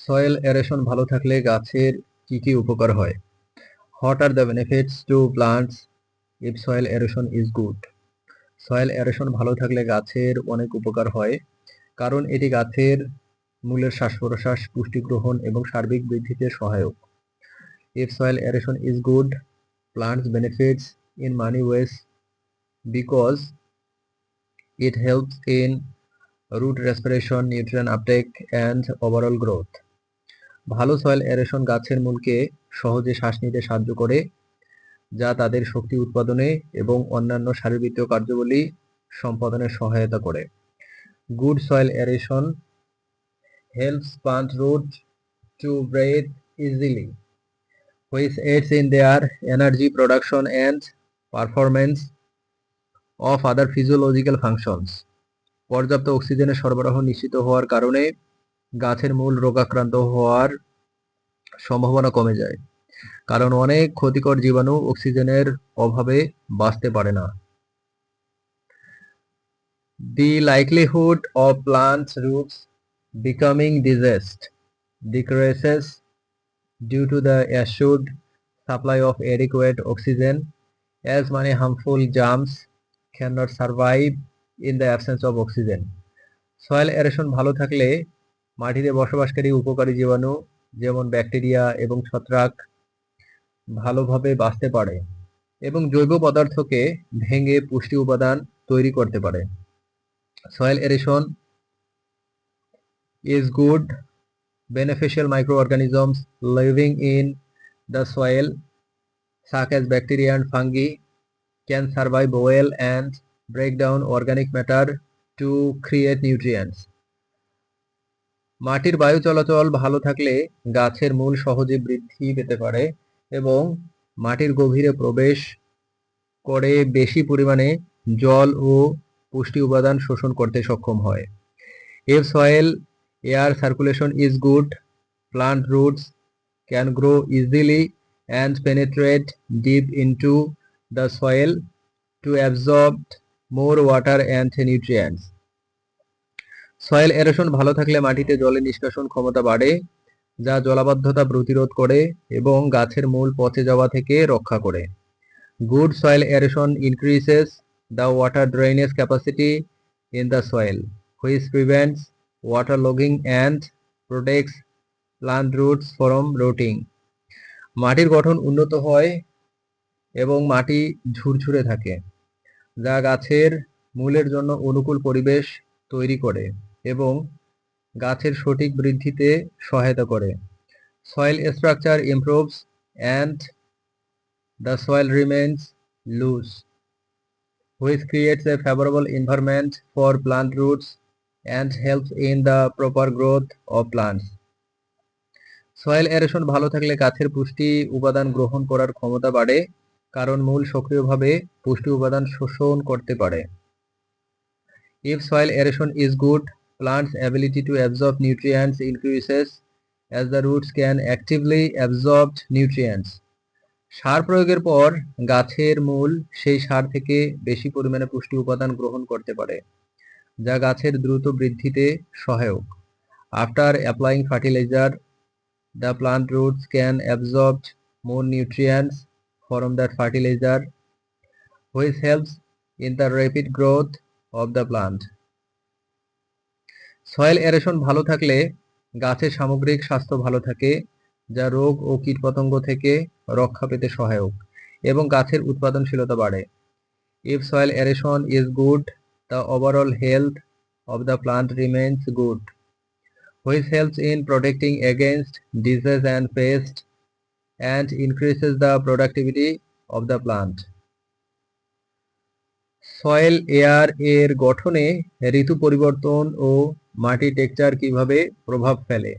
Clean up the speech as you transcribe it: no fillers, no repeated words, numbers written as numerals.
Soil aeration ভালো থাকলে গাছের কি কি উপকার হয়? What are the benefits to plants if soil aeration is good? Soil aeration ভালো থাকলে গাছের অনেক উপকার হয়, কারণ এটি গাছের মূলের শ্বাস প্রশ্বাস, পুষ্টি গ্রহণ এবং সার্বিক বৃদ্ধিতে সহায়ক। If soil aeration is good, plants benefits in many ways because it helps in root respiration, nutrient uptake and overall growth. ভালো সয়েল এরেশন গাছের মূলকে সহজে শ্বাস নিতে সাহায্য করে, যা তাদের শক্তি উৎপাদনে এবং অন্যান্য শারীরবৃত্তীয় কার্যাবলী সম্পাদনে সহায়তা করে। Good soil aeration helps plant root to breathe easily, which aids in their energy production and performance of other physiological functions. পর্যাপ্ত অক্সিজেনের সরবরাহ নিশ্চিত হওয়ার কারণে গাছের মূল রোগাক্রান্ত হওয়ার সম্ভাবনা কমে যায়, কারণ অনেক ক্ষতিকর জীবাণু অক্সিজেনের অভাবে বাঁচতে পারে না। The likelihood of plant roots becoming diseased decreases due to the assured supply of adequate oxygen, as many harmful germs cannot survive in the absence of oxygen. Soil aeration ভালো থাকলে মাটিতে বসবাসকারী উপকারী জীবাণু যেমন ব্যাকটেরিয়া এবং ছত্রাক ভালোভাবে বাঁচতে পারে এবং জৈব পদার্থকে ভেঙে পুষ্টি উপাদান তৈরি করতে পারে। Soil aeration is good. Beneficial microorganisms living in the soil, such as bacteria and fungi, can survive well and break down organic matter to create nutrients. মাটির বায়ু চলাচল ভালো থাকলে গাছের মূল সহজে বৃদ্ধি পেতে পারে এবং মাটির গভীরে প্রবেশ করে বেশি পরিমাণে জল ও পুষ্টি উপাদান শোষণ করতে সক্ষম হয়। If soil air circulation is good, plant roots can grow easily and penetrate deep into the soil to absorb more water and nutrients. Soil aeration ভালো থাকলে মাটিতে জলের নিষ্কাশন ক্ষমতা বাড়ে, যা জলাবদ্ধতা প্রতিরোধ করে এবং গাছের মূল পচে যাওয়া থেকে রক্ষা করে। Good soil aeration increases the water drainage capacity in the soil, which prevents waterlogging and protects plant roots from rotting. মাটির গঠন উন্নত হয় এবং মাটি ঝুরঝুরে থাকে, যা গাছের মূলের জন্য অনুকূল পরিবেশ তৈরি করে এবং গাছের সঠিক বৃদ্ধিতে সহায়তা করে। Soil structure improves and the soil remains loose, which creates a favorable environment for plant roots and helps in the proper growth of plants. Soil aeration ভালো থাকলে গাছের পুষ্টি উপাদান গ্রহণ করার ক্ষমতা বাড়ে, কারণ মূল সক্রিয়ভাবে পুষ্টি উপাদান শোষণ করতে পারে। If soil aeration is good, plants' ability to absorb nutrients increases as the roots can actively absorb nutrients. সার প্রয়োগের পর গাছের মূল সেই সার থেকে বেশি পরিমাণে পুষ্টি উপাদান গ্রহণ করতে পারে, যা গাছের দ্রুত বৃদ্ধিতে সহায়ক। After applying fertilizer, the plant roots can absorb more nutrients from that fertilizer, which helps in the rapid growth of the plant. Soil aeration ভালো থাকলে গাছের সামগ্রিক স্বাস্থ্য ভালো থাকে, যা রোগ ও কীটপতঙ্গ থেকে রক্ষা পেতে সহায়ক এবং গাছের উৎপাদনশীলতা বাড়ে। If soil aeration is good, the overall health of the plant remains good, which helps in protecting against disease and pests and increases the productivity of the plant. Soil air এর গঠনে ঋতু পরিবর্তন ও মাটি টেক্সচার কিভাবে প্রভাব ফেলে?